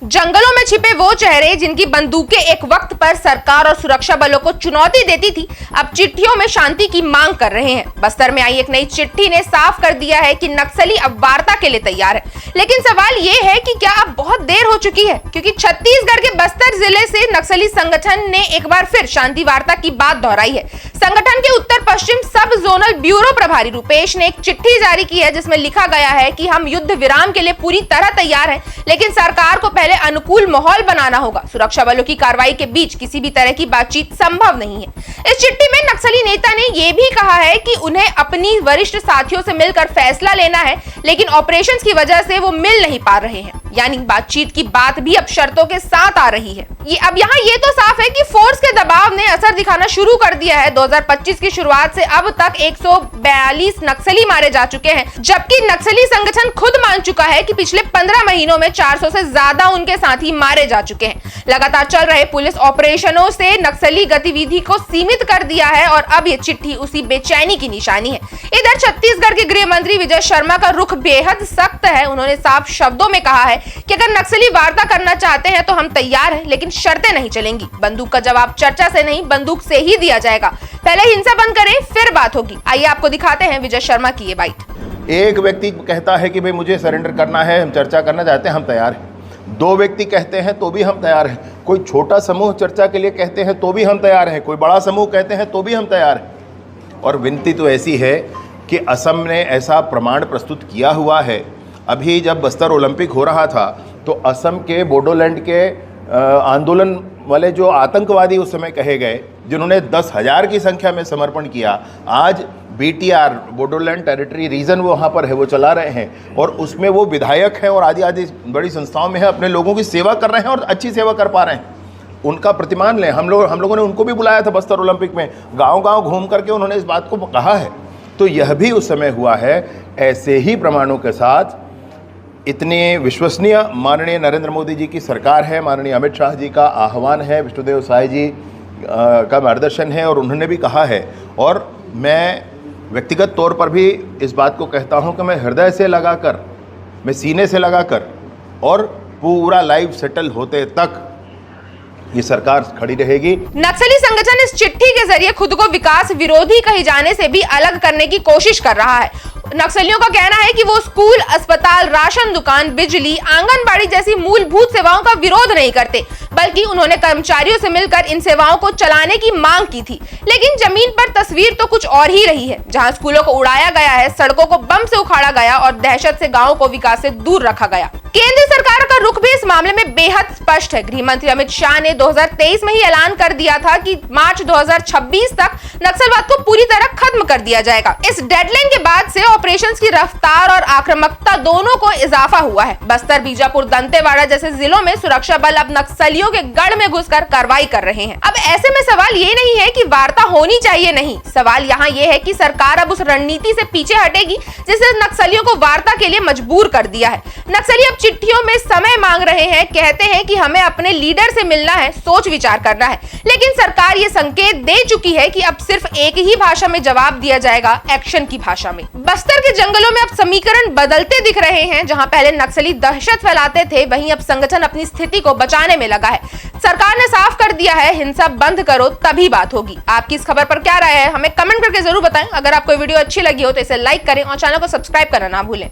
जंगलों में छिपे वो चेहरे जिनकी बंदूकें एक वक्त पर सरकार और सुरक्षा बलों को चुनौती देती थी, अब चिट्ठियों में शांति की मांग कर रहे हैं। बस्तर में आई एक नई चिट्ठी ने साफ कर दिया है कि नक्सली अब वार्ता के लिए तैयार है। लेकिन सवाल ये है कि क्या अब बहुत देर हो चुकी है, क्योंकि छत्तीसगढ़ के बस्तर जिले से नक्सली संगठन ने एक बार फिर शांति वार्ता की बात दोहराई है। संगठन के उत्तर पश्चिम सब जोनल ब्यूरो प्रभारी रुपेश ने एक चिट्ठी जारी की है, जिसमें लिखा गया है कि हम युद्ध विराम के लिए पूरी तरह तैयार हैं, लेकिन सरकार को पहले अनुकूल माहौल बनाना होगा। सुरक्षा बलों की कार्रवाई के बीच किसी भी तरह की बातचीत संभव नहीं है। इस चिट्ठी में नक्सली नेता ने यह भी कहा है कि उन्हें अपनी वरिष्ठ साथियों से मिलकर फैसला लेना है, लेकिन ऑपरेशंस की वजह से वो मिल नहीं पा रहे हैं। यानी बातचीत की बात भी अब शर्तों के साथ आ रही है। अब यहाँ ये तो साफ है कि फोर्स के दबाव ने असर दिखाना शुरू कर दिया है। 2025 की शुरुआत से अब तक 142 नक्सली मारे जा चुके हैं, जबकि नक्सली संगठन खुद मान चुका है कि पिछले 15 महीनों में 400 से ज्यादा उनके साथी मारे जा चुके हैं। लगातार चल रहे पुलिस ऑपरेशनों से नक्सली गतिविधि को सीमित कर दिया है और अब ये चिट्ठी उसी बेचैनी की निशानी है। इधर छत्तीसगढ़ के गृह मंत्री विजय शर्मा का रुख बेहद सख्त है। उन्होंने साफ शब्दों में कहा है कि अगर नक्सली वार्ता करना चाहते हैं तो हम तैयार हैं, लेकिन शर्तें नहीं चलेंगी। बंदूक का जवाब चर्चा से नहीं, बंदूक से ही दिया जाएगा। पहले हिंसा बंद करें, फिर बात होगी। आइए आपको दिखाते हैं विजय शर्मा की ये बाइट। एक व्यक्ति कहता है कि भाई मुझे सरेंडर करना है, हम चर्चा करना चाहते हैं, हम तैयार हैं। दो व्यक्ति कहते हैं तो भी हम तैयार हैं। कोई छोटा समूह चर्चा के लिए कहते हैं तो भी हम तैयार हैं। कोई बड़ा समूह कहते हैं तो भी हम तैयार हैं। और विनती तो ऐसी है कि असम ने ऐसा प्रमाण प्रस्तुत किया हुआ है। अभी जब बस्तर ओलंपिक हो रहा था तो असम के बोडोलैंड के आंदोलन वाले जो आतंकवादी उस समय कहे गए, जिन्होंने 10,000 की संख्या में समर्पण किया, आज BTR बोडोलैंड टेरिटरी रीजन वो वहाँ पर है, वो चला रहे हैं और उसमें वो विधायक हैं और आदि आदि बड़ी संस्थाओं में है, अपने लोगों की सेवा कर रहे हैं और अच्छी सेवा कर पा रहे हैं। उनका प्रतिमान लें। हम लोगों ने उनको भी बुलाया था बस्तर ओलंपिक में, गाँव-गाँव घूम करके उन्होंने इस बात को कहा है। तो यह भी उस समय हुआ है। ऐसे ही प्रमाणों के साथ इतने विश्वसनीय माननीय नरेंद्र मोदी जी की सरकार है, माननीय अमित शाह जी का आह्वान है, विष्णुदेव साय जी का मार्गदर्शन है और उन्होंने भी कहा है। और मैं व्यक्तिगत तौर पर भी इस बात को कहता हूं कि मैं हृदय से लगाकर, मैं सीने से लगाकर और पूरा लाइफ सेटल होते तक ये सरकार खड़ी रहेगी। नक्सली संगठन इस चिट्ठी के जरिए खुद को विकास विरोधी कहे जाने से भी अलग करने की कोशिश कर रहा है। नक्सलियों का कहना है कि वो स्कूल, अस्पताल, राशन दुकान, बिजली, आंगनबाड़ी जैसी मूलभूत सेवाओं का विरोध नहीं करते, बल्कि उन्होंने कर्मचारियों से मिलकर इन सेवाओं को चलाने की मांग की थी। लेकिन जमीन पर तस्वीर तो कुछ और ही रही है। जहां स्कूलों को उड़ाया गया है, सड़कों को बम से उखाड़ा गया और दहशत से गाँवों को विकास से दूर रखा गया। केंद्र सरकार का रुख भी इस मामले में बेहद स्पष्ट है। गृह मंत्री अमित शाह ने 2023 में ही ऐलान कर दिया था कि मार्च 2026 तक नक्सलवाद को पूरी तरह खत्म कर दिया जाएगा। इस डेडलाइन के बाद से ऑपरेशंस की रफ्तार और आक्रामकता दोनों को इजाफा हुआ है। बस्तर, बीजापुर, दंतेवाड़ा जैसे जिलों में सुरक्षा बल अब नक्सलियों के गढ़ में घुसकर कार्रवाई कर रहे हैं। अब ऐसे में सवाल ये नहीं है कि वार्ता होनी चाहिए, नहीं, सवाल यहाँ ये है कि सरकार अब उस रणनीति से पीछे हटेगी जिसने नक्सलियों को वार्ता के लिए मजबूर कर दिया है। नक्सली अब चिट्ठियों में समय मांग रहे हैं, कहते हैं कि हमें अपने लीडर से मिलना है, सोच विचार करना है। लेकिन सरकार ये संकेत दे चुकी है कि अब सिर्फ एक ही भाषा में जवाब दिया जाएगा, एक्शन की भाषा में। बस्तर के जंगलों में अब समीकरण बदलते दिख रहे हैं। जहां पहले नक्सली दहशत फैलाते थे, वहीं अब संगठन अपनी स्थिति को बचाने में लगा है। सरकार ने साफ कर दिया है, हिंसा बंद करो तभी बात होगी। आपकी इस खबर पर क्या राय है, हमें कमेंट करके जरूर बताएं। अगर आपको वीडियो अच्छी लगी हो तो इसे लाइक करें और चैनल को सब्सक्राइब करना ना भूलें।